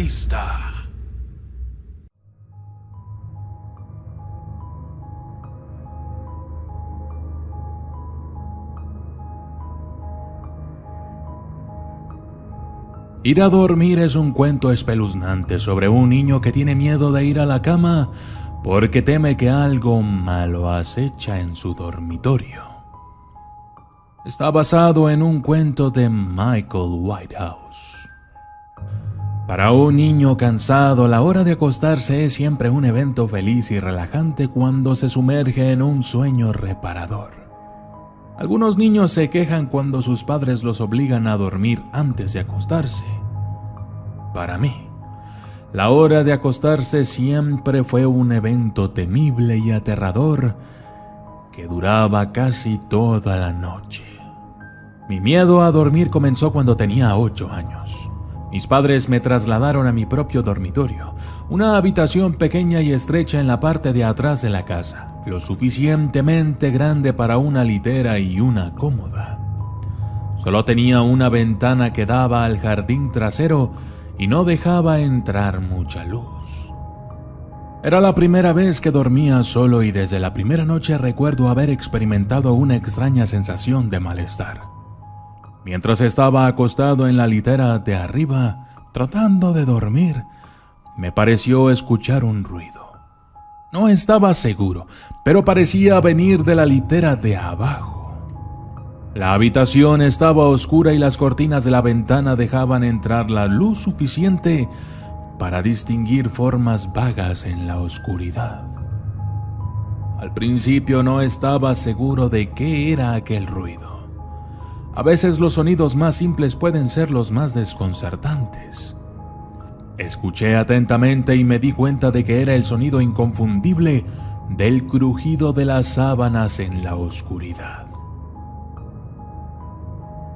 vista. Ir a dormir es un cuento espeluznante sobre un niño que tiene miedo de ir a la cama porque teme que algo malo acecha en su dormitorio. Está basado en un cuento de Michael Whitehouse. Para un niño cansado, la hora de acostarse es siempre un evento feliz y relajante cuando se sumerge en un sueño reparador. Algunos niños se quejan cuando sus padres los obligan a dormir antes de acostarse. Para mí, la hora de acostarse siempre fue un evento temible y aterrador que duraba casi toda la noche. Mi miedo a dormir comenzó cuando tenía 8 años. Mis padres me trasladaron a mi propio dormitorio, una habitación pequeña y estrecha en la parte de atrás de la casa, lo suficientemente grande para una litera y una cómoda. Solo tenía una ventana que daba al jardín trasero y no dejaba entrar mucha luz. Era la primera vez que dormía solo y desde la primera noche recuerdo haber experimentado una extraña sensación de malestar. Mientras estaba acostado en la litera de arriba, tratando de dormir, me pareció escuchar un ruido. No estaba seguro, pero parecía venir de la litera de abajo. La habitación estaba oscura y las cortinas de la ventana dejaban entrar la luz suficiente para distinguir formas vagas en la oscuridad. Al principio no estaba seguro de qué era aquel ruido. A veces los sonidos más simples pueden ser los más desconcertantes. Escuché atentamente y me di cuenta de que era el sonido inconfundible del crujido de las sábanas en la oscuridad.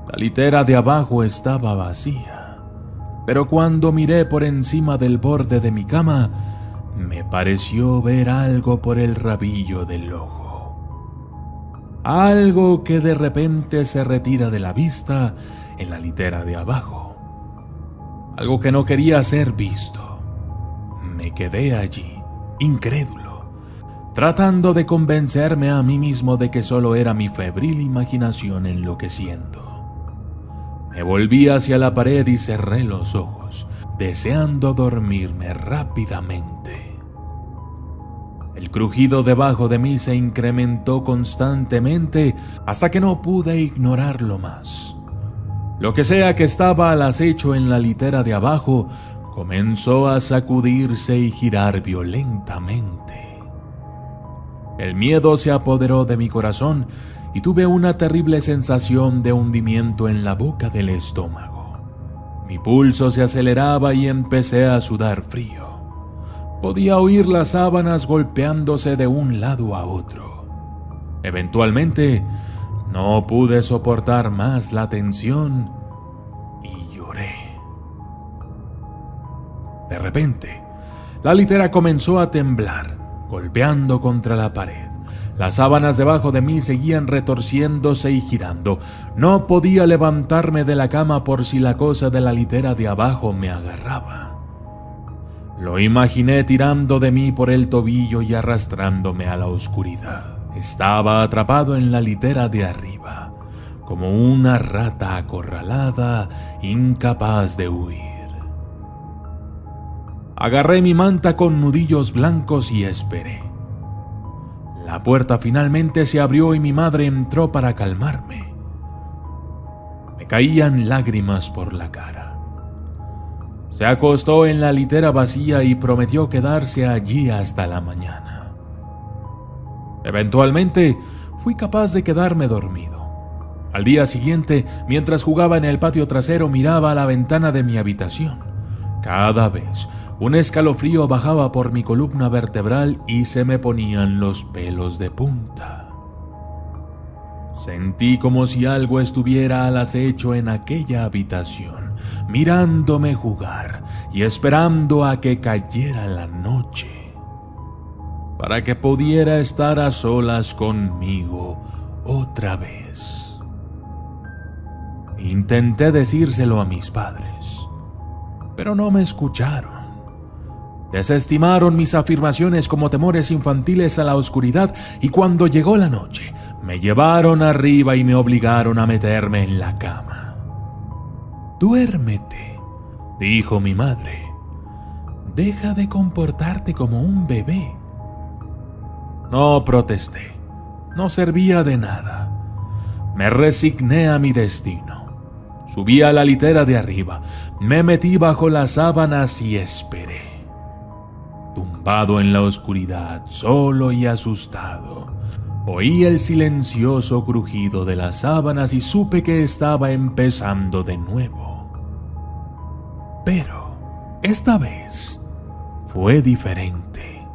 La litera de abajo estaba vacía, pero cuando miré por encima del borde de mi cama, me pareció ver algo por el rabillo del ojo. Algo que de repente se retira de la vista en la litera de abajo. Algo que no quería ser visto. Me quedé allí, incrédulo, tratando de convencerme a mí mismo de que solo era mi febril imaginación enloqueciendo. Me volví hacia la pared y cerré los ojos, deseando dormirme rápidamente. El crujido debajo de mí se incrementó constantemente hasta que no pude ignorarlo más. Lo que sea que estaba al acecho en la litera de abajo comenzó a sacudirse y girar violentamente. El miedo se apoderó de mi corazón y tuve una terrible sensación de hundimiento en la boca del estómago. Mi pulso se aceleraba y empecé a sudar frío. Podía oír las sábanas golpeándose de un lado a otro. Eventualmente, no pude soportar más la tensión y lloré. De repente, la litera comenzó a temblar, golpeando contra la pared. Las sábanas debajo de mí seguían retorciéndose y girando. No podía levantarme de la cama por si la cosa de la litera de abajo me agarraba. Lo imaginé tirando de mí por el tobillo y arrastrándome a la oscuridad. Estaba atrapado en la litera de arriba, como una rata acorralada, incapaz de huir. Agarré mi manta con nudillos blancos y esperé. La puerta finalmente se abrió y mi madre entró para calmarme. Me caían lágrimas por la cara. Se acostó en la litera vacía y prometió quedarse allí hasta la mañana. Eventualmente, fui capaz de quedarme dormido. Al día siguiente, mientras jugaba en el patio trasero, miraba a la ventana de mi habitación. Cada vez, un escalofrío bajaba por mi columna vertebral y se me ponían los pelos de punta. Sentí como si algo estuviera al acecho en aquella habitación, mirándome jugar y esperando a que cayera la noche, para que pudiera estar a solas conmigo otra vez. Intenté decírselo a mis padres, pero no me escucharon. Desestimaron mis afirmaciones como temores infantiles a la oscuridad y cuando llegó la noche, me llevaron arriba y me obligaron a meterme en la cama. «Duérmete», dijo mi madre. «Deja de comportarte como un bebé». No protesté, no servía de nada. Me resigné a mi destino. Subí a la litera de arriba, me metí bajo las sábanas y esperé. Tumbado en la oscuridad, solo y asustado, oí el silencioso crujido de las sábanas y supe que estaba empezando de nuevo. Pero esta vez fue diferente.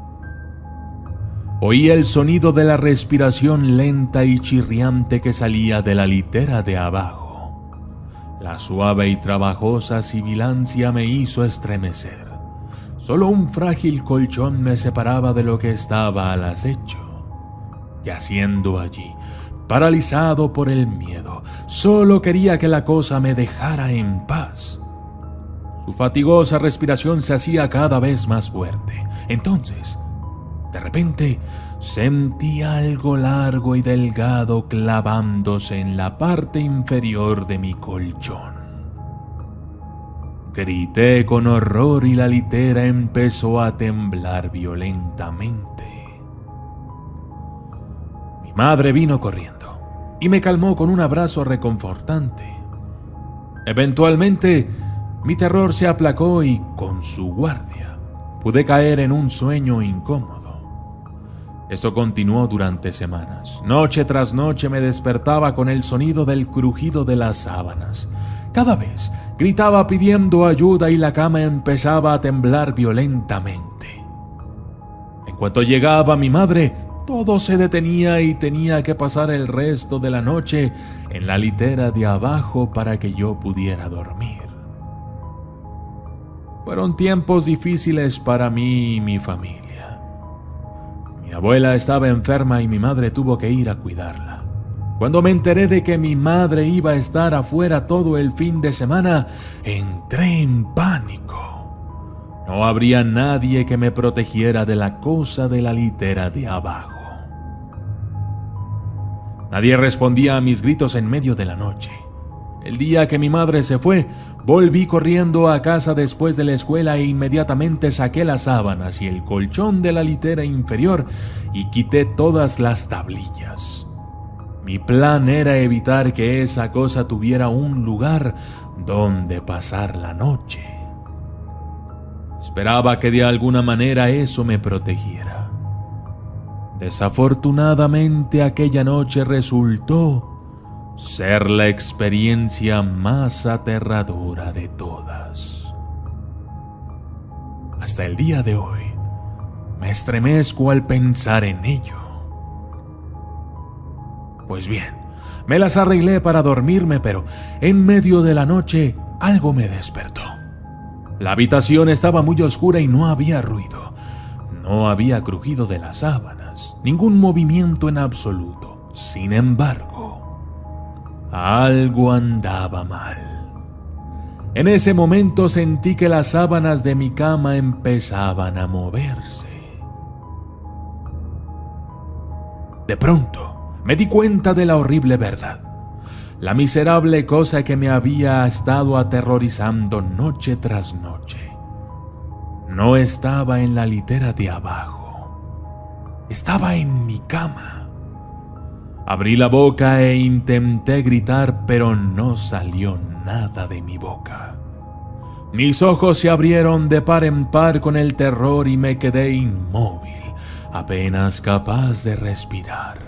Oí el sonido de la respiración lenta y chirriante que salía de la litera de abajo. La suave y trabajosa sibilancia me hizo estremecer. Solo un frágil colchón me separaba de lo que estaba al acecho. Yaciendo allí, paralizado por el miedo, solo quería que la cosa me dejara en paz. Su fatigosa respiración se hacía cada vez más fuerte. Entonces, de repente, sentí algo largo y delgado clavándose en la parte inferior de mi colchón. Grité con horror y la litera empezó a temblar violentamente. Mi madre vino corriendo y me calmó con un abrazo reconfortante. Eventualmente, mi terror se aplacó y, con su guardia, pude caer en un sueño incómodo. Esto continuó durante semanas. Noche tras noche me despertaba con el sonido del crujido de las sábanas. Cada vez gritaba pidiendo ayuda y la cama empezaba a temblar violentamente. En cuanto llegaba mi madre, todo se detenía y tenía que pasar el resto de la noche en la litera de abajo para que yo pudiera dormir. Fueron tiempos difíciles para mí y mi familia. Mi abuela estaba enferma y mi madre tuvo que ir a cuidarla. Cuando me enteré de que mi madre iba a estar afuera todo el fin de semana, entré en pánico. No habría nadie que me protegiera de la cosa de la litera de abajo. Nadie respondía a mis gritos en medio de la noche. El día que mi madre se fue, volví corriendo a casa después de la escuela e inmediatamente saqué las sábanas y el colchón de la litera inferior y quité todas las tablillas. Mi plan era evitar que esa cosa tuviera un lugar donde pasar la noche. Esperaba que de alguna manera eso me protegiera. Desafortunadamente, aquella noche resultó ser la experiencia más aterradora de todas. Hasta el día de hoy, me estremezco al pensar en ello. Pues bien, me las arreglé para dormirme, pero en medio de la noche algo me despertó. La habitación estaba muy oscura y no había ruido. No había crujido de las sábanas, ningún movimiento en absoluto. Sin embargo, algo andaba mal. En ese momento sentí que las sábanas de mi cama empezaban a moverse. De pronto, me di cuenta de la horrible verdad. La miserable cosa que me había estado aterrorizando noche tras noche no estaba en la litera de abajo. Estaba en mi cama. Abrí la boca e intenté gritar, pero no salió nada de mi boca. Mis ojos se abrieron de par en par con el terror y me quedé inmóvil, apenas capaz de respirar.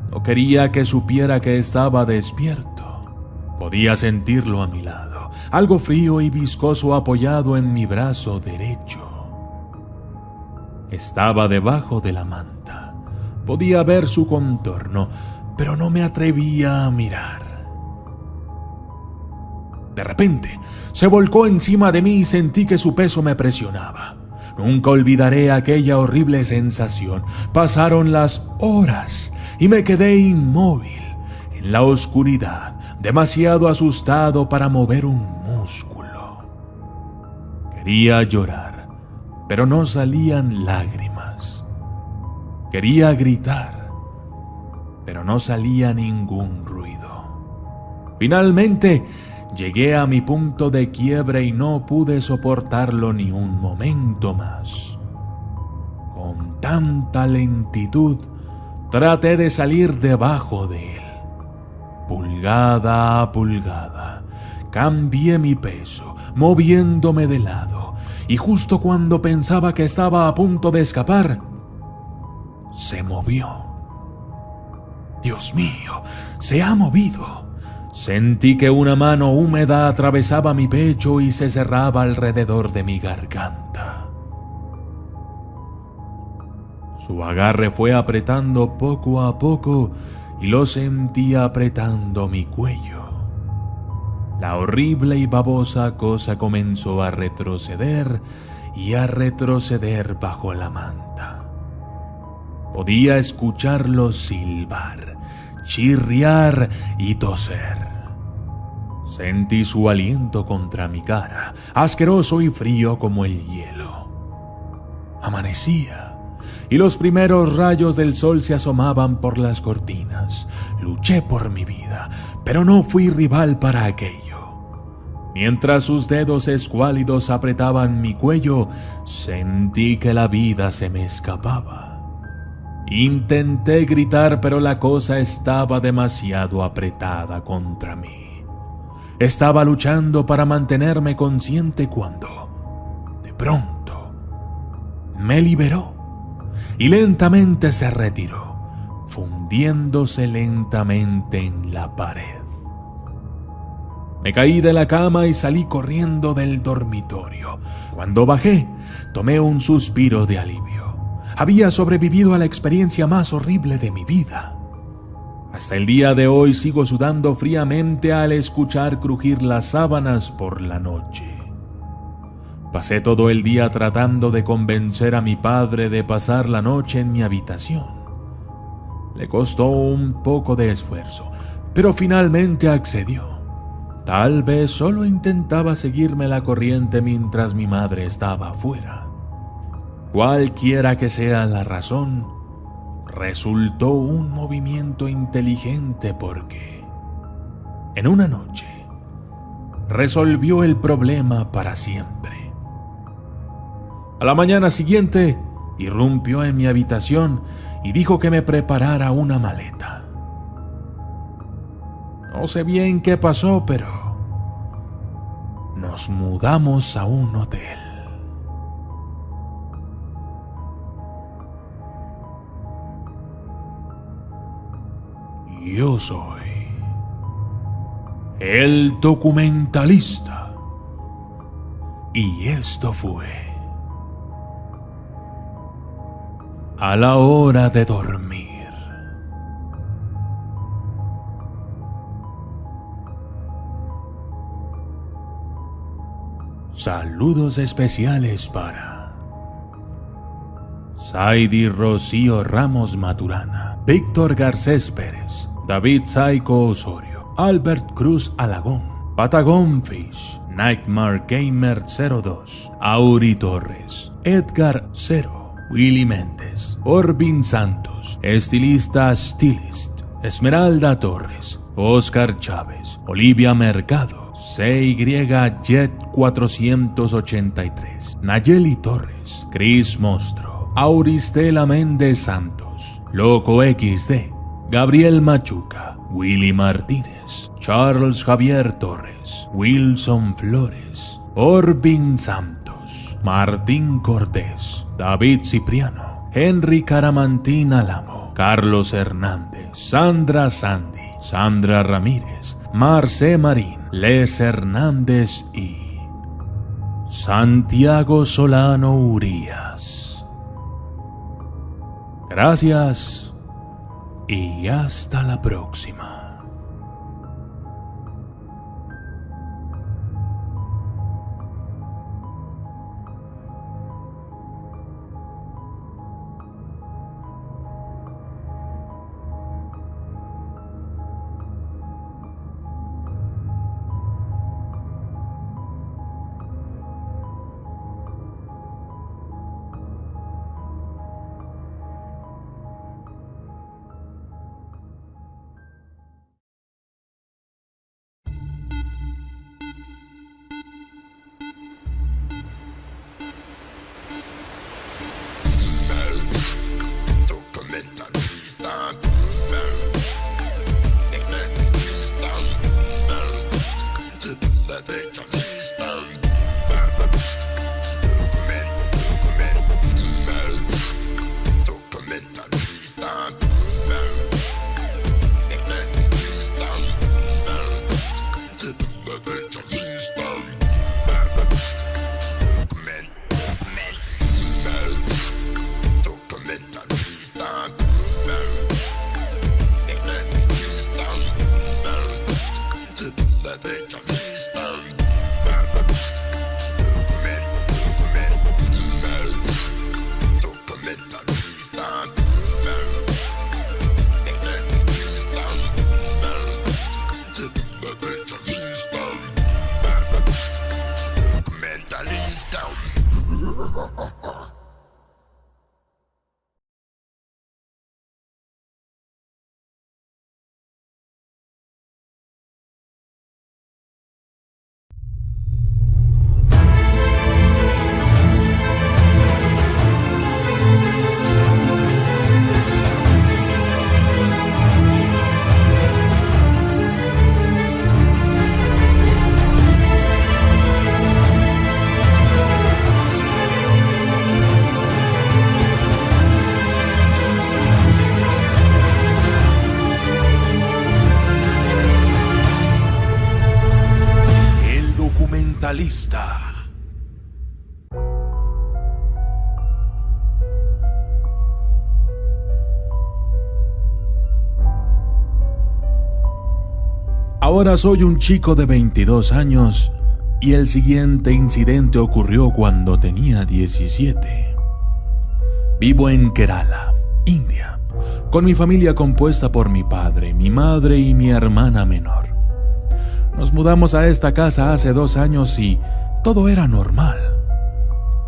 No quería que supiera que estaba despierto. Podía sentirlo a mi lado, algo frío y viscoso apoyado en mi brazo derecho. Estaba debajo de la manta. Podía ver su contorno, pero no me atrevía a mirar. De repente, se volcó encima de mí y sentí que su peso me presionaba. Nunca olvidaré aquella horrible sensación. Pasaron las horas y me quedé inmóvil en la oscuridad, demasiado asustado para mover un músculo. Quería llorar, pero no salían lágrimas. Quería gritar, pero no salía ningún ruido. Finalmente, llegué a mi punto de quiebre y no pude soportarlo ni un momento más. Con tanta lentitud, traté de salir debajo de él. Pulgada a pulgada, cambié mi peso, moviéndome de lado, y justo cuando pensaba que estaba a punto de escapar, se movió. Dios mío, se ha movido. Sentí que una mano húmeda atravesaba mi pecho y se cerraba alrededor de mi garganta. Su agarre fue apretando poco a poco y lo sentí apretando mi cuello. La horrible y babosa cosa comenzó a retroceder y a retroceder bajo la manta. Podía escucharlo silbar, chirriar y toser. Sentí su aliento contra mi cara, asqueroso y frío como el hielo. Amanecía y los primeros rayos del sol se asomaban por las cortinas. Luché por mi vida, pero no fui rival para aquello. Mientras sus dedos escuálidos apretaban mi cuello, sentí que la vida se me escapaba. Intenté gritar, pero la cosa estaba demasiado apretada contra mí. Estaba luchando para mantenerme consciente cuando, de pronto, me liberó y lentamente se retiró, fundiéndose lentamente en la pared. Me caí de la cama y salí corriendo del dormitorio. Cuando bajé, tomé un suspiro de alivio. Había sobrevivido a la experiencia más horrible de mi vida. Hasta el día de hoy sigo sudando fríamente al escuchar crujir las sábanas por la noche. Pasé todo el día tratando de convencer a mi padre de pasar la noche en mi habitación. Le costó un poco de esfuerzo, pero finalmente accedió. Tal vez solo intentaba seguirme la corriente mientras mi madre estaba afuera. Cualquiera que sea la razón, resultó un movimiento inteligente porque, en una noche, resolvió el problema para siempre. A la mañana siguiente, irrumpió en mi habitación y dijo que me preparara una maleta. No sé bien qué pasó, pero nos mudamos a un hotel. Yo soy el documentalista. Y esto fue A la hora de dormir. Saludos especiales para Saidi Rocío Ramos Maturana, Víctor Garcés Pérez, David Saico Osorio, Albert Cruz Alagón, Patagón Fish, Nightmare Gamer 02, Auri Torres, Edgar Cero, Willy Méndez, Orbin Santos, Estilista Stilist, Esmeralda Torres, Oscar Chávez, Olivia Mercado, CY Jet 483, Nayeli Torres, Chris Mostro, Auristela Méndez Santos, Loco XD, Gabriel Machuca, Willy Martínez, Charles Javier Torres, Wilson Flores, Orbin Santos, Martín Cortés, David Cipriano, Henry Caramantín Alamo, Carlos Hernández, Sandra Sandy, Sandra Ramírez, Marce Marín, Les Hernández y Santiago Solano Urías. Gracias y hasta la próxima. Mentalista. Ahora soy un chico de 22 años y el siguiente incidente ocurrió cuando tenía 17. Vivo en Kerala, India, con mi familia compuesta por mi padre, mi madre y mi hermana menor. Nos mudamos a esta casa hace 2 años y todo era normal.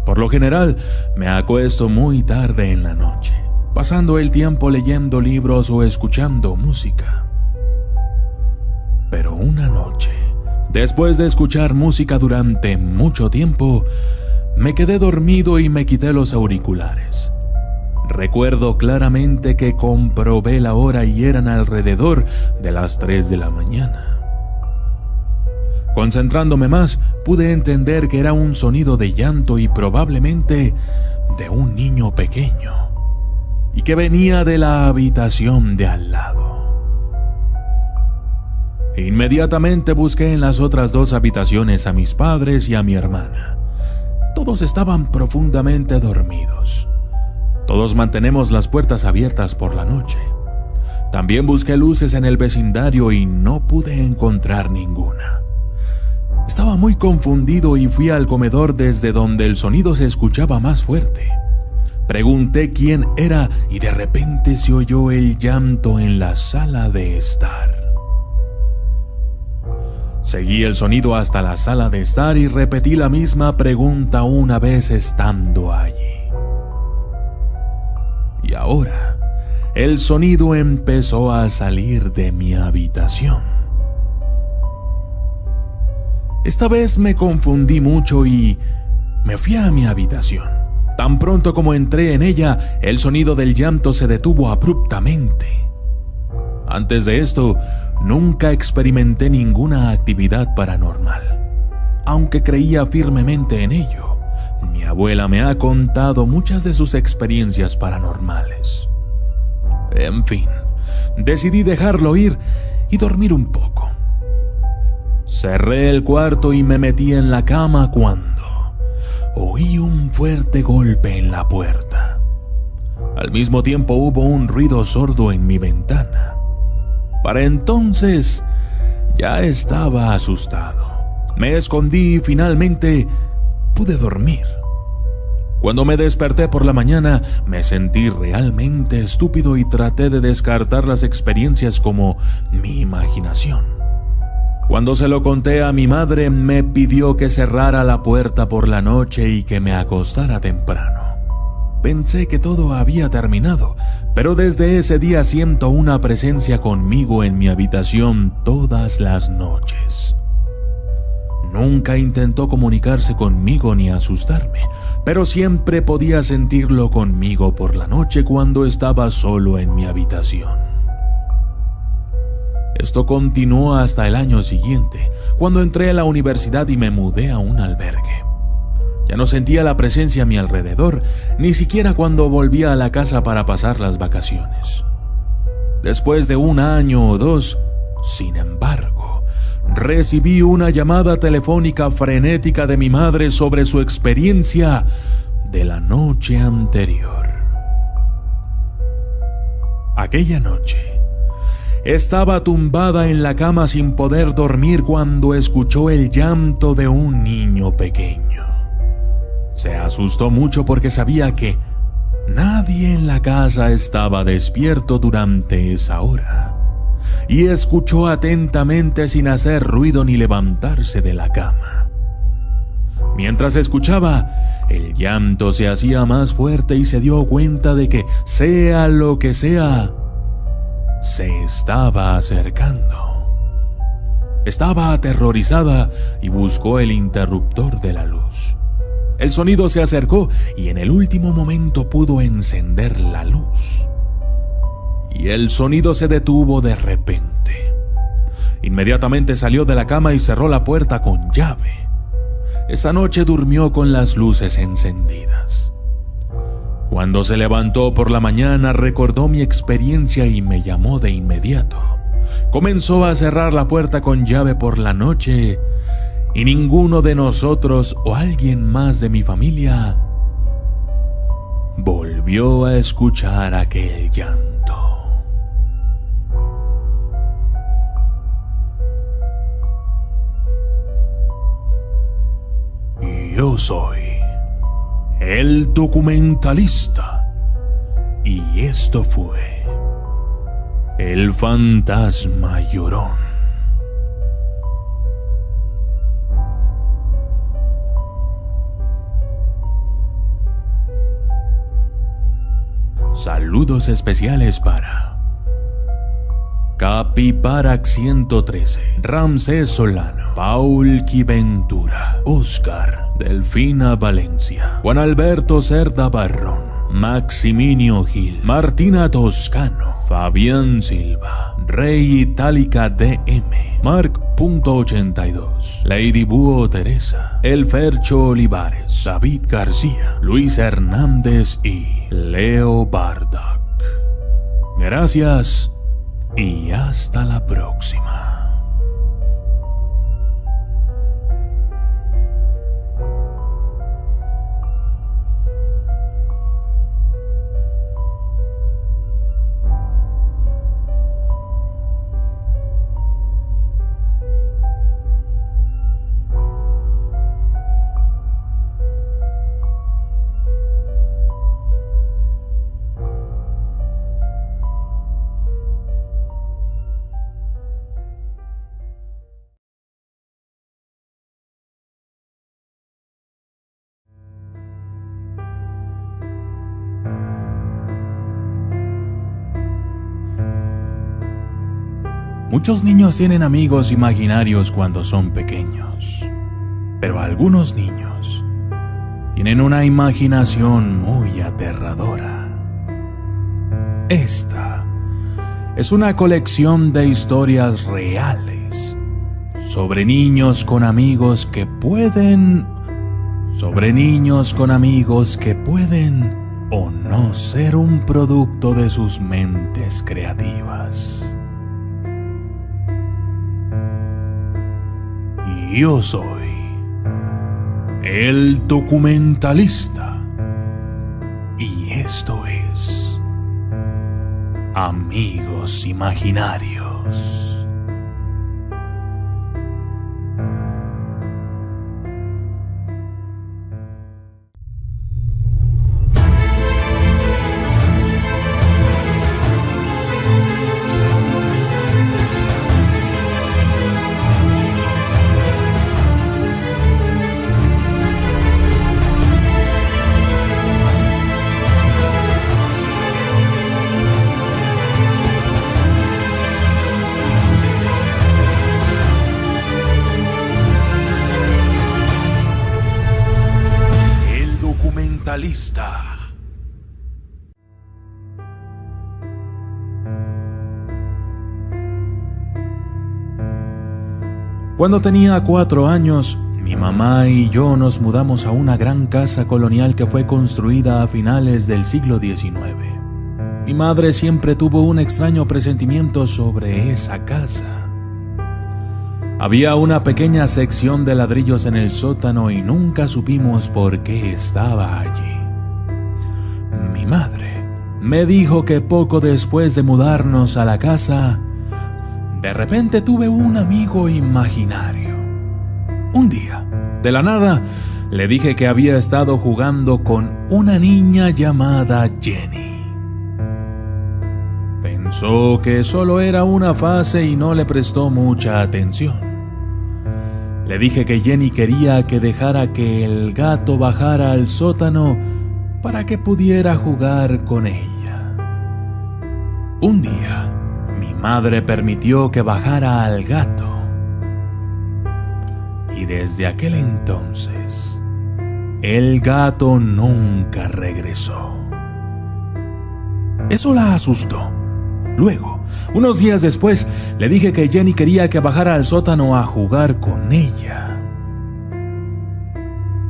Por lo general, me acuesto muy tarde en la noche, pasando el tiempo leyendo libros o escuchando música. Pero una noche, después de escuchar música durante mucho tiempo, me quedé dormido y me quité los auriculares. Recuerdo claramente que comprobé la hora y eran alrededor de las 3 de la mañana. Concentrándome más, pude entender que era un sonido de llanto y probablemente de un niño pequeño, y que venía de la habitación de al lado. Inmediatamente busqué en las otras 2 habitaciones a mis padres y a mi hermana. Todos estaban profundamente dormidos. Todos mantenemos las puertas abiertas por la noche. También busqué luces en el vecindario y no pude encontrar ninguna. Estaba muy confundido y fui al comedor desde donde el sonido se escuchaba más fuerte. Pregunté quién era y de repente se oyó el llanto en la sala de estar. Seguí el sonido hasta la sala de estar y repetí la misma pregunta una vez estando allí. Y ahora, el sonido empezó a salir de mi habitación. Esta vez me confundí mucho y me fui a mi habitación. Tan pronto como entré en ella, el sonido del llanto se detuvo abruptamente. Antes de esto, nunca experimenté ninguna actividad paranormal, aunque creía firmemente en ello. Mi abuela me ha contado muchas de sus experiencias paranormales. En fin, decidí dejarlo ir y dormir un poco. Cerré el cuarto y me metí en la cama cuando oí un fuerte golpe en la puerta. Al mismo tiempo hubo un ruido sordo en mi ventana. Para entonces ya estaba asustado. Me escondí y finalmente pude dormir. Cuando me desperté por la mañana, me sentí realmente estúpido y traté de descartar las experiencias como mi imaginación. Cuando se lo conté a mi madre, me pidió que cerrara la puerta por la noche y que me acostara temprano. Pensé que todo había terminado, pero desde ese día siento una presencia conmigo en mi habitación todas las noches. Nunca intentó comunicarse conmigo ni asustarme, pero siempre podía sentirlo conmigo por la noche cuando estaba solo en mi habitación. Esto continuó hasta el año siguiente, cuando entré a la universidad y me mudé a un albergue. Ya no sentía la presencia a mi alrededor, ni siquiera cuando volvía a la casa para pasar las vacaciones. Después de 1 año o 2, sin embargo, recibí una llamada telefónica frenética de mi madre sobre su experiencia de la noche anterior. Aquella noche, estaba tumbada en la cama sin poder dormir cuando escuchó el llanto de un niño pequeño. Se asustó mucho porque sabía que nadie en la casa estaba despierto durante esa hora, y escuchó atentamente sin hacer ruido ni levantarse de la cama. Mientras escuchaba, el llanto se hacía más fuerte y se dio cuenta de que, sea lo que sea, se estaba acercando. Estaba aterrorizada y buscó el interruptor de la luz. El sonido se acercó y en el último momento pudo encender la luz. Y el sonido se detuvo de repente. Inmediatamente salió de la cama y cerró la puerta con llave. Esa noche durmió con las luces encendidas. Cuando se levantó por la mañana, recordó mi experiencia y me llamó de inmediato. Comenzó a cerrar la puerta con llave por la noche y ninguno de nosotros o alguien más de mi familia volvió a escuchar aquel llanto. Yo soy el documentalista y esto fue El Fantasma Llorón. Saludos especiales para Capiparac 113, Ramsés Solano, Paul Quiventura, Oscar, Delfina Valencia, Juan Alberto Cerda Barrón, Maximinio Gil, Martina Toscano, Fabián Silva, Rey Itálica DM, Mark.82, Lady Búho Teresa, El Fercho Olivares, David García, Luis Hernández y Leo Bardak. Gracias y hasta la próxima. Muchos niños tienen amigos imaginarios cuando son pequeños, pero algunos niños tienen una imaginación muy aterradora. Esta es una colección de historias reales sobre niños con amigos que pueden o no ser un producto de sus mentes creativas. Yo soy el documentalista y esto es Amigos Imaginarios. Cuando tenía 4 años, mi mamá y yo nos mudamos a una gran casa colonial que fue construida a finales del siglo XIX. Mi madre siempre tuvo un extraño presentimiento sobre esa casa. Había una pequeña sección de ladrillos en el sótano y nunca supimos por qué estaba allí. Mi madre me dijo que poco después de mudarnos a la casa, de repente tuve un amigo imaginario. Un día, de la nada, le dije que había estado jugando con una niña llamada Jenny. Pensó que solo era una fase y no le prestó mucha atención. Le dije que Jenny quería que dejara que el gato bajara al sótano para que pudiera jugar con ella. Un día, mi madre permitió que bajara al gato. Y desde aquel entonces, el gato nunca regresó. Eso la asustó. Luego, unos días después, le dije que Jenny quería que bajara al sótano a jugar con ella.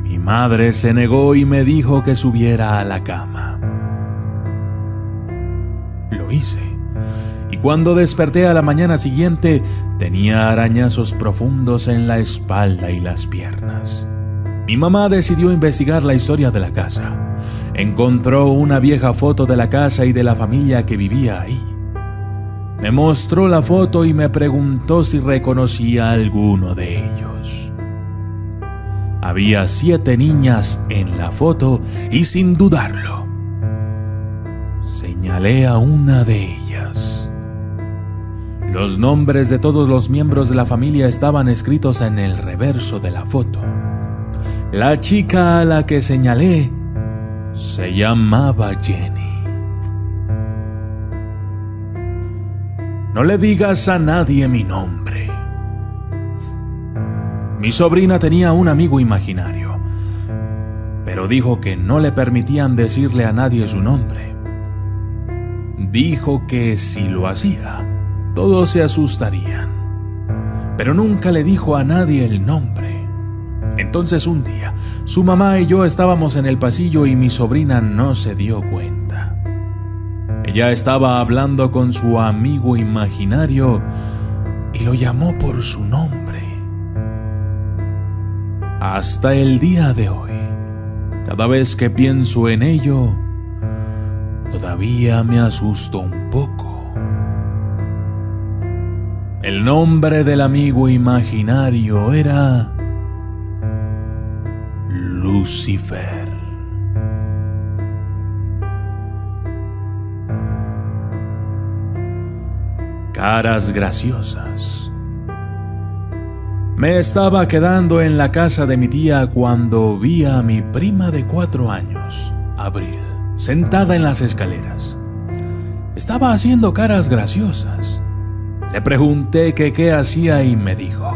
Mi madre se negó y me dijo que subiera a la cama. Lo hice. Y cuando desperté a la mañana siguiente, Tenía arañazos profundos en la espalda y las piernas. Mi mamá decidió investigar la historia de la casa. Encontró una vieja foto de la casa y de la familia que vivía ahí. Me mostró la foto y me preguntó si reconocía a alguno de ellos. Había 7 niñas en la foto y sin dudarlo, señalé a una de ellas. Los nombres de todos los miembros de la familia estaban escritos en el reverso de la foto. La chica a la que señalé se llamaba Jenny. No le digas a nadie mi nombre. Mi sobrina tenía un amigo imaginario, pero dijo que no le permitían decirle a nadie su nombre. Dijo que si lo hacía, todos se asustarían, pero nunca le dijo a nadie el nombre. Entonces un día, su mamá y yo estábamos en el pasillo y mi sobrina no se dio cuenta. Ella estaba hablando con su amigo imaginario y lo llamó por su nombre. Hasta el día de hoy, cada vez que pienso en ello, todavía me asusto un poco. El nombre del amigo imaginario era Lucifer. Caras graciosas. Me estaba quedando en la casa de mi tía cuando vi a mi prima de 4 años, Abril, sentada en las escaleras. Estaba haciendo caras graciosas. Le pregunté que qué hacía y me dijo: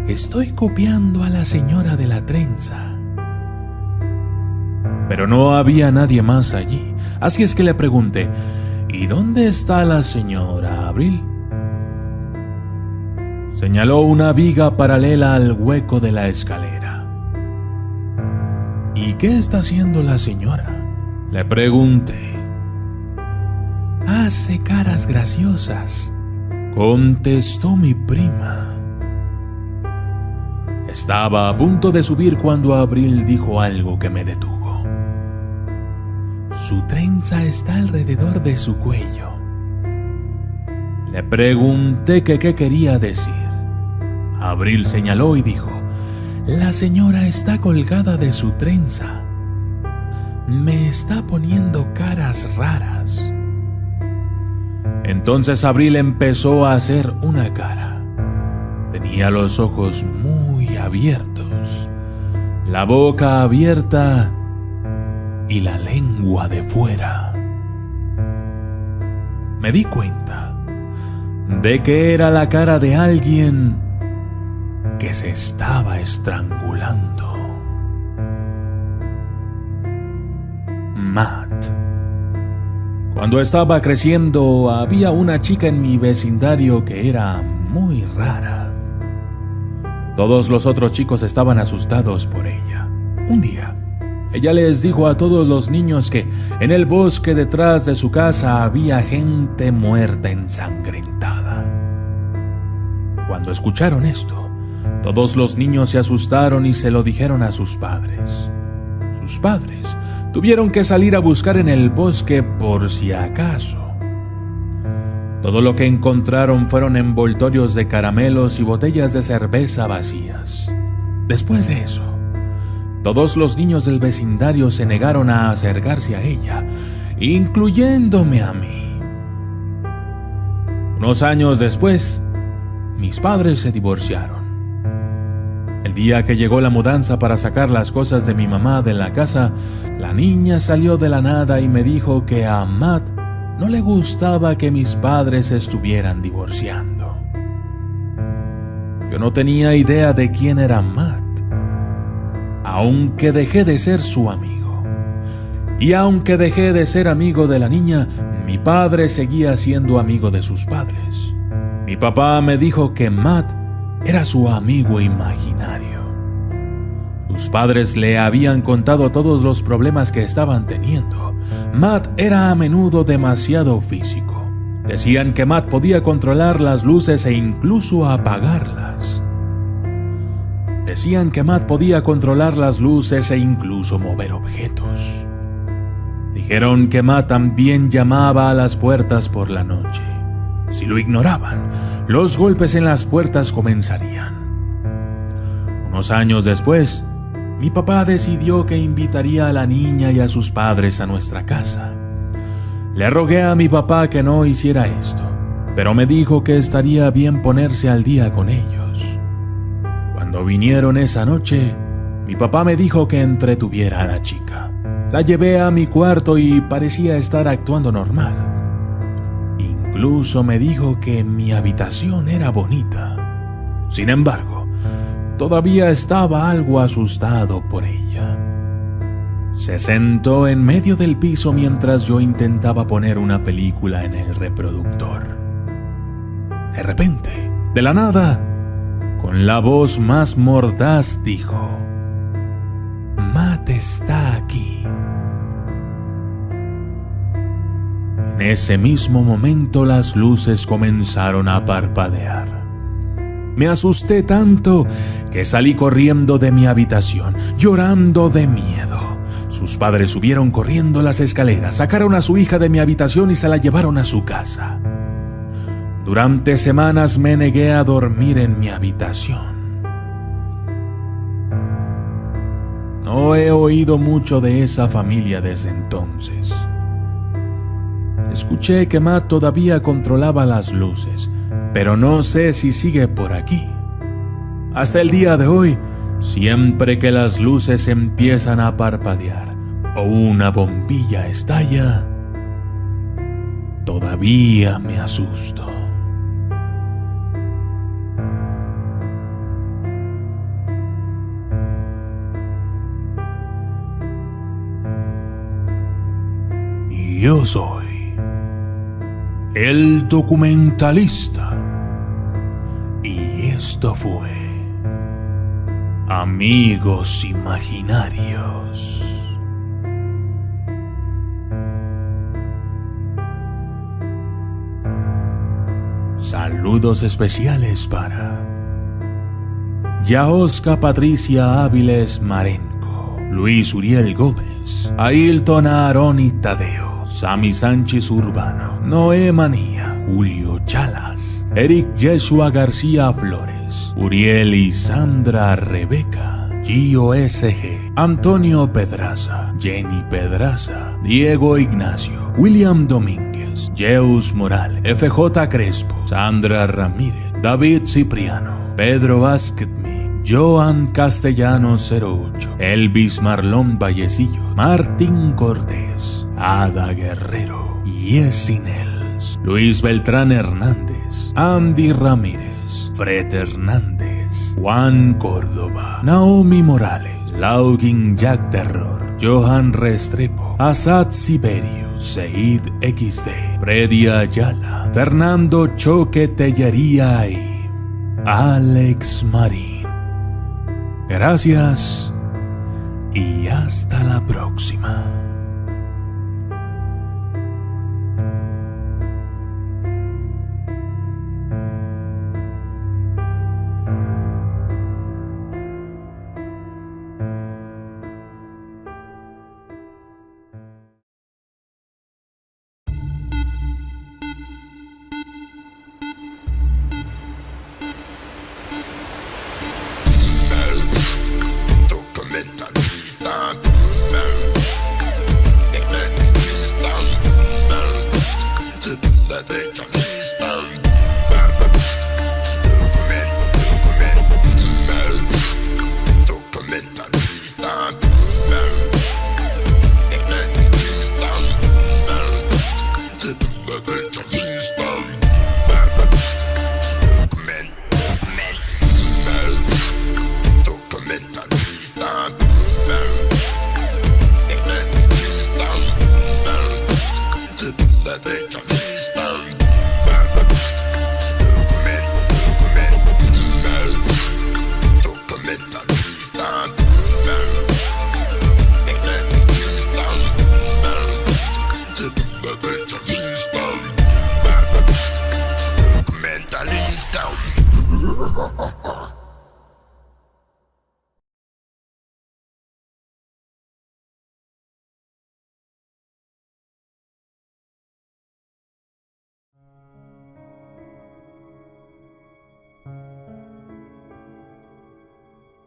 estoy copiando a la señora de la trenza. Pero no había nadie más allí, así es que le pregunté: ¿y dónde está la señora, Abril? Señaló una viga paralela al hueco de la escalera. ¿Y qué está haciendo la señora?, le pregunté. Hace caras graciosas, contestó mi prima. Estaba a punto de subir cuando Abril dijo algo que me detuvo. Su trenza está alrededor de su cuello. Le pregunté que qué quería decir. Abril señaló y dijo: la señora está colgada de su trenza. Me está poniendo caras raras. Entonces Abril empezó a hacer una cara. Tenía los ojos muy abiertos, la boca abierta y la lengua de fuera. Me di cuenta de que era la cara de alguien que se estaba estrangulando. Matt. Cuando estaba creciendo, había una chica en mi vecindario que era muy rara. Todos los otros chicos estaban asustados por ella. Un día, ella les dijo a todos los niños que en el bosque detrás de su casa había gente muerta ensangrentada. Cuando escucharon esto, todos los niños se asustaron y se lo dijeron a sus padres. Sus padres tuvieron que salir a buscar en el bosque por si acaso. Todo lo que encontraron fueron envoltorios de caramelos y botellas de cerveza vacías. Después de eso, todos los niños del vecindario se negaron a acercarse a ella, incluyéndome a mí. Unos años después, mis padres se divorciaron. El día que llegó la mudanza para sacar las cosas de mi mamá de la casa, la niña salió de la nada y me dijo que a Matt no le gustaba que mis padres estuvieran divorciando. Yo no tenía idea de quién era Matt, aunque dejé de ser su amigo. Y aunque dejé de ser amigo de la niña, mi padre seguía siendo amigo de sus padres. Mi papá me dijo que Matt era su amigo imaginario. Sus padres le habían contado todos los problemas que estaban teniendo. Matt era a menudo demasiado físico. Decían que Matt podía controlar las luces e incluso apagarlas. Decían que Matt podía controlar las luces e incluso mover objetos. Dijeron que Matt también llamaba a las puertas por la noche. Si lo ignoraban, los golpes en las puertas comenzarían. Unos años después, mi papá decidió que invitaría a la niña y a sus padres a nuestra casa. Le rogué a mi papá que no hiciera esto, pero me dijo que estaría bien ponerse al día con ellos. Cuando vinieron esa noche, mi papá me dijo que entretuviera a la chica. La llevé a mi cuarto y parecía estar actuando normal. Incluso me dijo que mi habitación era bonita. Sin embargo, todavía estaba algo asustado por ella. Se sentó en medio del piso mientras yo intentaba poner una película en el reproductor. De repente, de la nada, con la voz más mordaz dijo: "Matt está aquí". En ese mismo momento las luces comenzaron a parpadear. Me asusté tanto que salí corriendo de mi habitación, llorando de miedo. Sus padres subieron corriendo las escaleras, sacaron a su hija de mi habitación y se la llevaron a su casa. Durante semanas me negué a dormir en mi habitación. No he oído mucho de esa familia desde entonces. Escuché que Matt todavía controlaba las luces, pero no sé si sigue por aquí. Hasta el día de hoy, siempre que las luces empiezan a parpadear o una bombilla estalla, todavía me asusto. Y yo soy el documentalista. Y esto fue Amigos Imaginarios. Saludos especiales para Yaosca Patricia Áviles Marenco, Luis Uriel Gómez, Ailton Aarón y Tadeo, Sammy Sánchez Urbano, Noé Manía, Julio Chalas, Eric Yeshua García Flores, Uriel y Sandra Rebeca, Gio SG, Antonio Pedraza, Jenny Pedraza, Diego Ignacio, William Domínguez, Jeus Moral, FJ Crespo, Sandra Ramírez, David Cipriano, Pedro Vázquez, Joan Castellanos 08, Elvis Marlón Vallecillo, Martín Cortés, Ada Guerrero, Yesi Nels, Luis Beltrán Hernández, Andy Ramírez, Fred Hernández, Juan Córdoba, Naomi Morales, Laugin Jack Terror, Johan Restrepo, Asad Siberius, Seid XD, Freddy Ayala, Fernando Choque Tellería y Alex Marín. Gracias y hasta la próxima.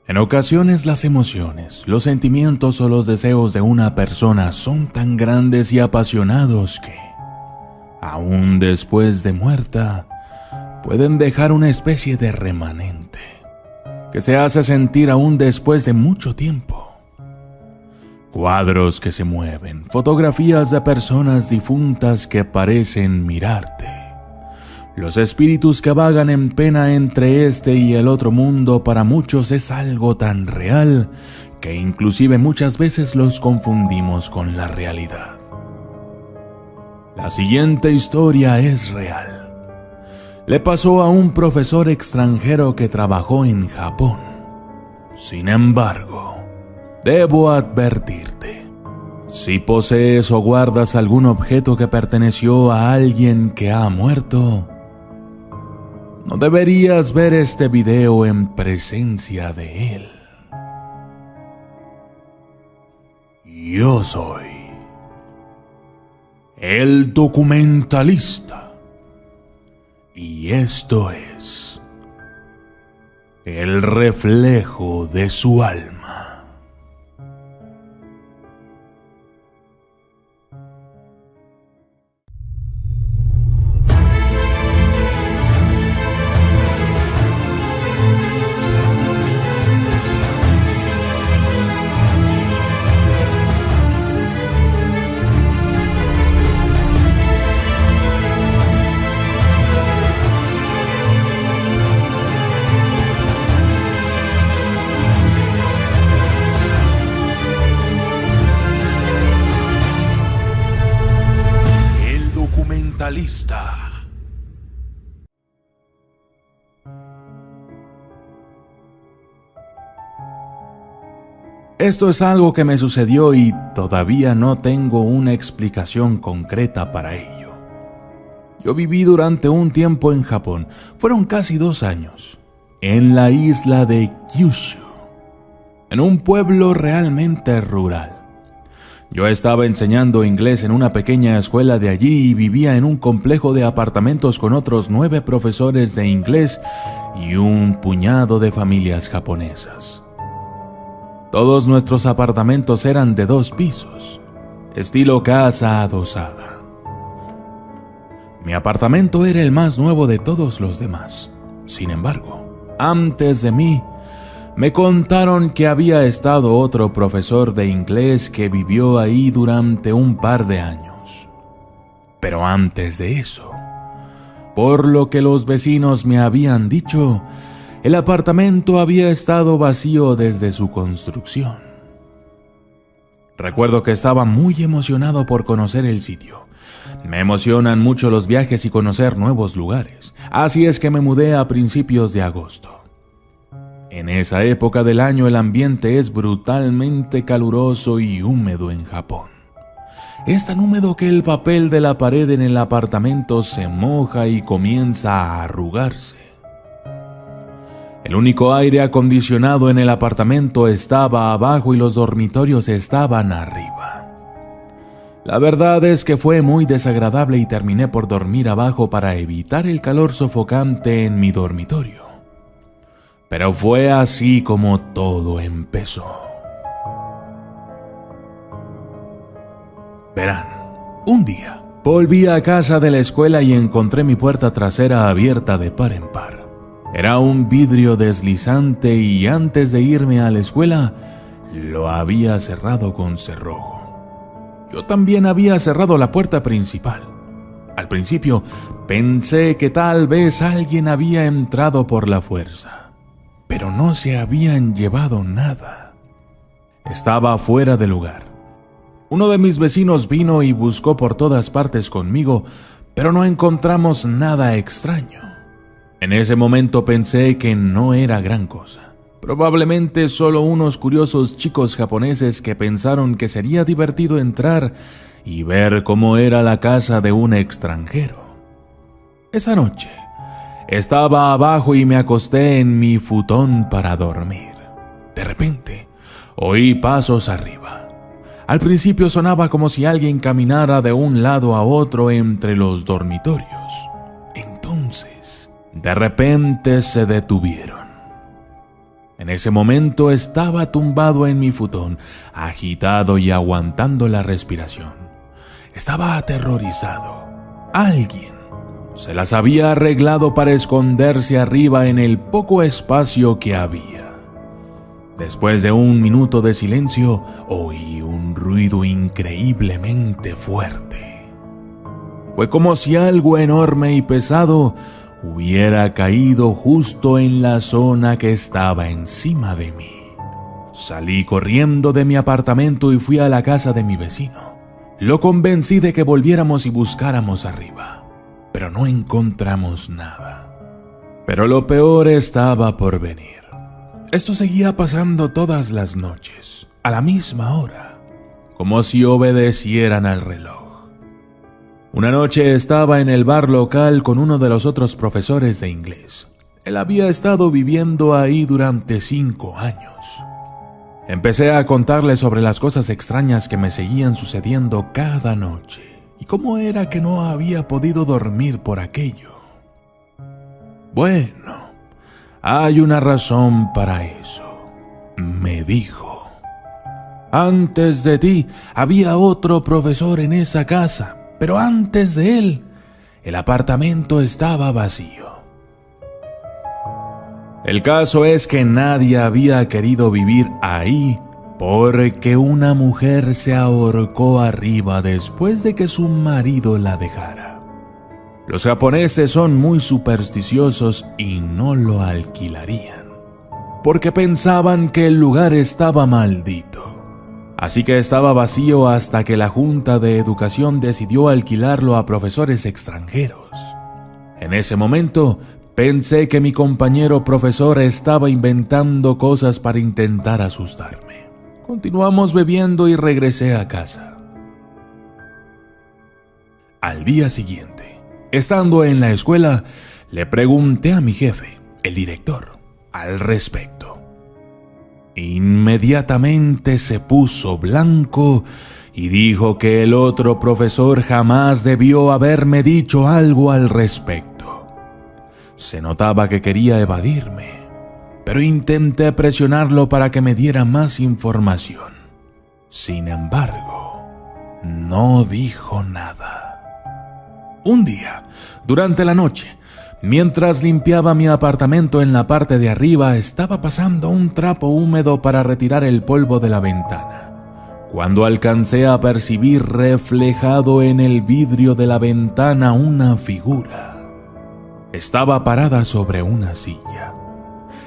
En ocasiones las emociones, los sentimientos o los deseos de una persona son tan grandes y apasionados que, aún después de muerta, pueden dejar una especie de remanente que se hace sentir aún después de mucho tiempo. Cuadros que se mueven, fotografías de personas difuntas que parecen mirarte. Los espíritus que vagan en pena entre este y el otro mundo para muchos es algo tan real que inclusive muchas veces los confundimos con la realidad. La siguiente historia es real. Le pasó a un profesor extranjero que trabajó en Japón. Sin embargo, debo advertirte, si posees o guardas algún objeto que perteneció a alguien que ha muerto, no deberías ver este video en presencia de él. Yo soy el documentalista y esto es el reflejo de su alma. Esto es algo que me sucedió y todavía no tengo una explicación concreta para ello. Yo viví durante un tiempo en Japón, fueron casi 2 años, en la isla de Kyushu, en un pueblo realmente rural. Yo estaba enseñando inglés en una pequeña escuela de allí y vivía en un complejo de apartamentos con otros 9 profesores de inglés y un puñado de familias japonesas. Todos nuestros apartamentos eran de 2 pisos, estilo casa adosada. Mi apartamento era el más nuevo de todos los demás. Sin embargo, antes de mí, me contaron que había estado otro profesor de inglés que vivió ahí durante un par de años. Pero antes de eso, por lo que los vecinos me habían dicho, el apartamento había estado vacío desde su construcción. Recuerdo que estaba muy emocionado por conocer el sitio. Me emocionan mucho los viajes y conocer nuevos lugares, así es que me mudé a principios de agosto. En esa época del año el ambiente es brutalmente caluroso y húmedo en Japón. Es tan húmedo que el papel de la pared en el apartamento se moja y comienza a arrugarse. El único aire acondicionado en el apartamento estaba abajo y los dormitorios estaban arriba. La verdad es que fue muy desagradable y terminé por dormir abajo para evitar el calor sofocante en mi dormitorio. Pero fue así como todo empezó. Verán, un día volví a casa de la escuela y encontré mi puerta trasera abierta de par en par. Era un vidrio deslizante y antes de irme a la escuela, lo había cerrado con cerrojo. Yo también había cerrado la puerta principal. Al principio, pensé que tal vez alguien había entrado por la fuerza, pero no se habían llevado nada. Estaba fuera de lugar. Uno de mis vecinos vino y buscó por todas partes conmigo, pero no encontramos nada extraño. En ese momento pensé que no era gran cosa. Probablemente solo unos curiosos chicos japoneses que pensaron que sería divertido entrar y ver cómo era la casa de un extranjero. Esa noche, Estaba abajo y me acosté en mi futón para dormir. De repente, oí pasos arriba. Al principio sonaba como si alguien caminara de un lado a otro entre los dormitorios. Entonces, de repente se detuvieron. En ese momento estaba tumbado en mi futón, agitado y aguantando la respiración. Estaba aterrorizado. Alguien se las había arreglado para esconderse arriba en el poco espacio que había. Después de un minuto de silencio, oí un ruido increíblemente fuerte. Fue como si algo enorme y pesado hubiera caído justo en la zona que estaba encima de mí. Salí corriendo de mi apartamento y fui a la casa de mi vecino. Lo convencí de que volviéramos y buscáramos arriba, pero no encontramos nada. Pero lo peor estaba por venir. Esto seguía pasando todas las noches, a la misma hora, como si obedecieran al reloj. Una noche estaba en el bar local con uno de los otros profesores de inglés. Él había estado viviendo ahí durante 5 años. Empecé a contarle sobre las cosas extrañas que me seguían sucediendo cada noche y cómo era que no había podido dormir por aquello. Bueno, hay una razón para eso, me dijo. Antes de ti había otro profesor en esa casa, pero antes de él, el apartamento estaba vacío. El caso es que nadie había querido vivir ahí porque una mujer se ahorcó arriba después de que su marido la dejara. Los japoneses son muy supersticiosos y no lo alquilarían, porque pensaban que el lugar estaba maldito. Así que estaba vacío hasta que la Junta de Educación decidió alquilarlo a profesores extranjeros. En ese momento, pensé que mi compañero profesor estaba inventando cosas para intentar asustarme. Continuamos bebiendo y regresé a casa. Al día siguiente, estando en la escuela, le pregunté a mi jefe, el director, al respecto. Inmediatamente se puso blanco y dijo que el otro profesor jamás debió haberme dicho algo al respecto. Se notaba que quería evadirme, pero intenté presionarlo para que me diera más información. Sin embargo, no dijo nada. Un día, durante la noche, mientras limpiaba mi apartamento en la parte de arriba, estaba pasando un trapo húmedo para retirar el polvo de la ventana, cuando alcancé a percibir reflejado en el vidrio de la ventana una figura. Estaba parada sobre una silla.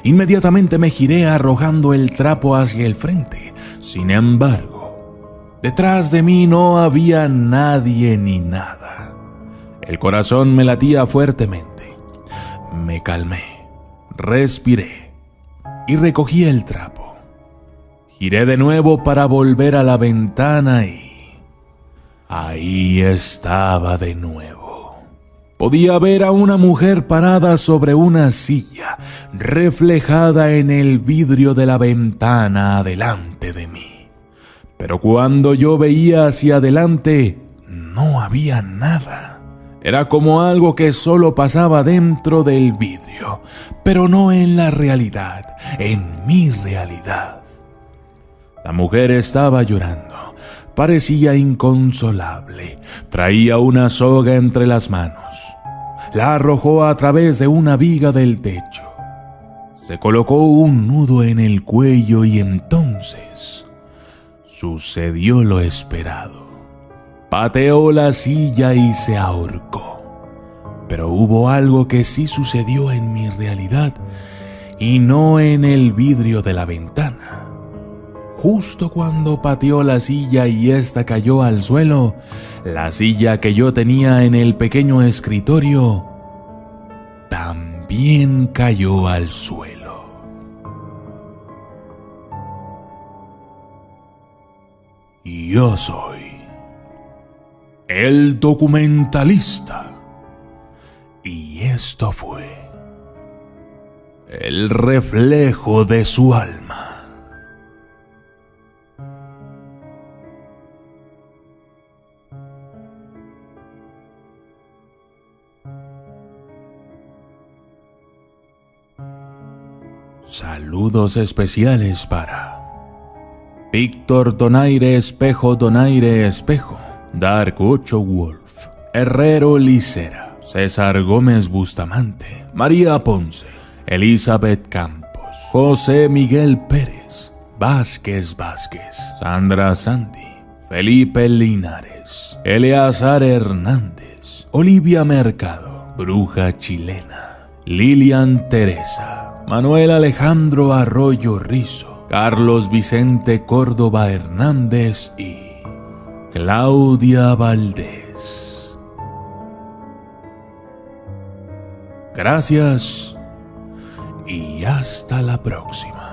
Inmediatamente me giré arrojando el trapo hacia el frente. Sin embargo, detrás de mí no había nadie ni nada. El corazón me latía fuertemente. Me calmé, respiré y recogí el trapo. Giré de nuevo para volver a la ventana y ahí estaba de nuevo. Podía ver a una mujer parada sobre una silla, reflejada en el vidrio de la ventana adelante de mí. Pero cuando yo veía hacia adelante, no había nada. Era como algo que solo pasaba dentro del vidrio, pero no en la realidad, en mi realidad. La mujer estaba llorando, parecía inconsolable, traía una soga entre las manos. La arrojó a través de una viga del techo. Se colocó un nudo en el cuello y entonces sucedió lo esperado. Pateó la silla y se ahorcó. Pero hubo algo que sí sucedió en mi realidad y no en el vidrio de la ventana. Justo cuando pateó la silla y ésta cayó al suelo, la silla que yo tenía en el pequeño escritorio también cayó al suelo. Y yo soy el documentalista. Y esto fue el reflejo de su alma. Saludos especiales para Víctor Donaire Espejo Donaire Espejo, Dark 8 Wolf, Herrero Licera, César Gómez Bustamante, María Ponce, Elizabeth Campos, José Miguel Pérez, Vázquez Vázquez, Sandra Sandy, Felipe Linares, Eleazar Hernández, Olivia Mercado, Bruja Chilena, Lilian Teresa, Manuel Alejandro Arroyo Rizo, Carlos Vicente Córdoba Hernández y Claudia Valdés. Gracias y hasta la próxima.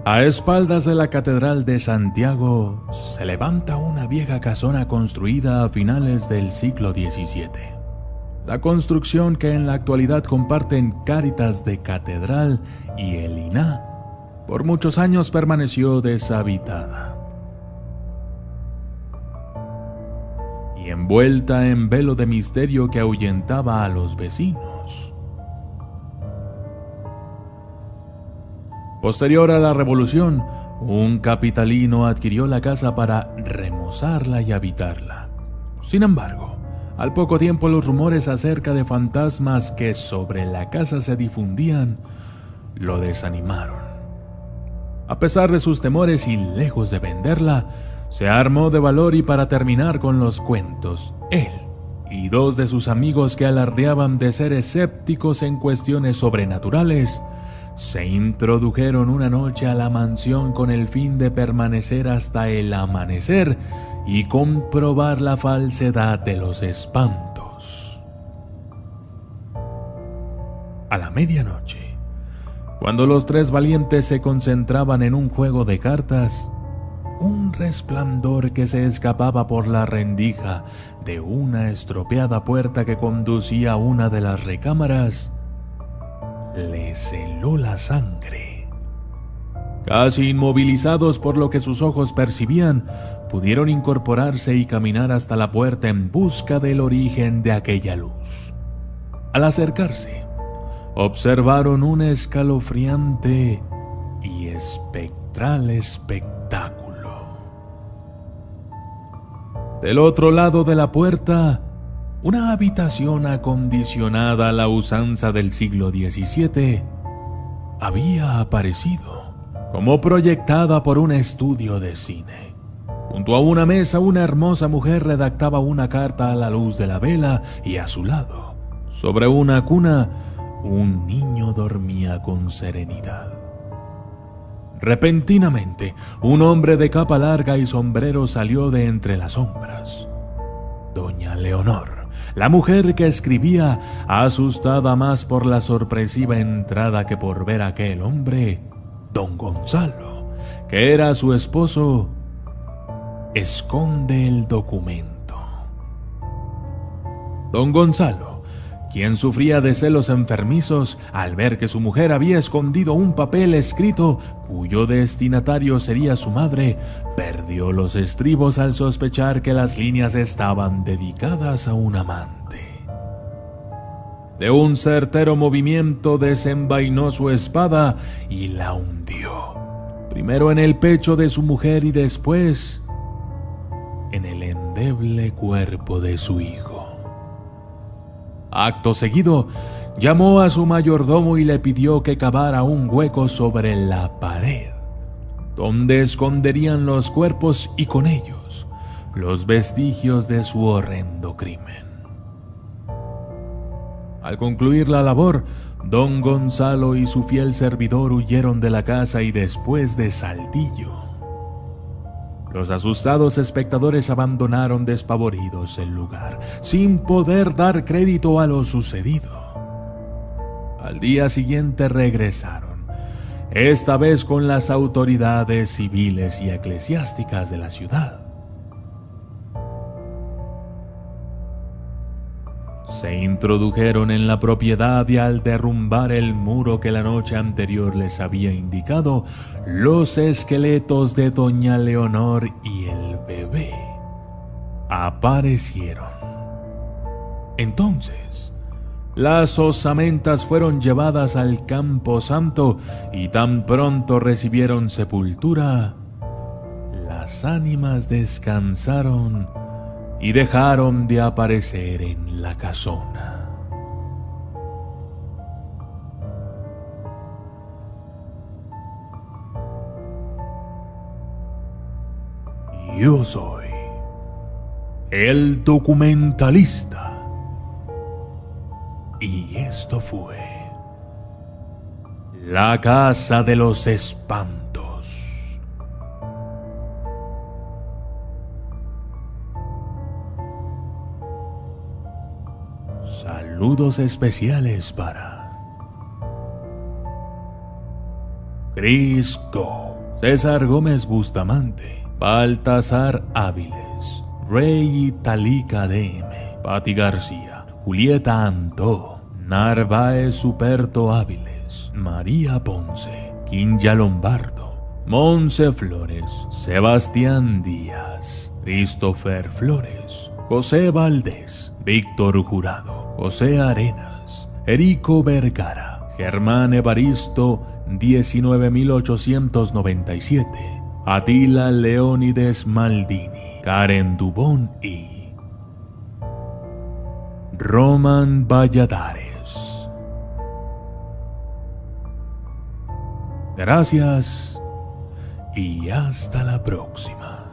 A espaldas de la Catedral de Santiago se levanta una vieja casona construida a finales del siglo XVII. La construcción, que en la actualidad comparten Cáritas de Catedral y el INAH, por muchos años permaneció deshabitada y envuelta en velo de misterio que ahuyentaba a los vecinos. Posterior a la Revolución, un capitalino adquirió la casa para remozarla y habitarla. Sin embargo, al poco tiempo los rumores acerca de fantasmas que sobre la casa se difundían lo desanimaron. A pesar de sus temores y lejos de venderla, se armó de valor y, para terminar con los cuentos, él y dos de sus amigos que alardeaban de ser escépticos en cuestiones sobrenaturales, se introdujeron una noche a la mansión con el fin de permanecer hasta el amanecer y comprobar la falsedad de los espantos. A la medianoche, cuando los tres valientes se concentraban en un juego de cartas, un resplandor que se escapaba por la rendija de una estropeada puerta que conducía a una de las recámaras les heló la sangre. Casi inmovilizados por lo que sus ojos percibían, pudieron incorporarse y caminar hasta la puerta en busca del origen de aquella luz. Al acercarse, observaron un escalofriante y espectral espectáculo. Del otro lado de la puerta, una habitación acondicionada a la usanza del siglo XVII había aparecido, como proyectada por un estudio de cine. Junto a una mesa, una hermosa mujer redactaba una carta a la luz de la vela y a su lado, sobre una cuna, un niño dormía con serenidad. Repentinamente, un hombre de capa larga y sombrero salió de entre las sombras. Doña Leonor, La mujer que escribía, asustada más por la sorpresiva entrada que por ver a aquel hombre, don Gonzalo, que era su esposo, esconde el documento. Don Gonzalo, quien sufría de celos enfermizos al ver que su mujer había escondido un papel escrito cuyo destinatario sería su madre, perdió los estribos al sospechar que las líneas estaban dedicadas a un amante. De un certero movimiento desenvainó su espada y la hundió, primero en el pecho de su mujer y después en el endeble cuerpo de su hijo. Acto seguido, llamó a su mayordomo y le pidió que cavara un hueco sobre la pared, donde esconderían los cuerpos y con ellos los vestigios de su horrendo crimen. Al concluir la labor, don Gonzalo y su fiel servidor huyeron de la casa y después de Saltillo, los asustados espectadores abandonaron despavoridos el lugar, sin poder dar crédito a lo sucedido. Al día siguiente regresaron, esta vez con las autoridades civiles y eclesiásticas de la ciudad. Se introdujeron en la propiedad y al derrumbar el muro que la noche anterior les había indicado, los esqueletos de doña Leonor y el bebé aparecieron. Entonces, las osamentas fueron llevadas al campo santo y tan pronto recibieron sepultura, las ánimas descansaron y dejaron de aparecer en la casona. Yo soy el documentalista y esto fue La Casa de los Espantos. Saludos especiales para Chris Go, César Gómez Bustamante, Baltasar Áviles, Rey Italica DM, Patti García, Julieta Antó, Narváez Superto Áviles, María Ponce, Quinja Lombardo, Monse Flores, Sebastián Díaz, Christopher Flores, José Valdés, Víctor Jurado, José Arenas, Erico Vergara, Germán Evaristo 19897, Atila Leónides Maldini, Karen Dubón y Roman Valladares. Gracias y hasta la próxima.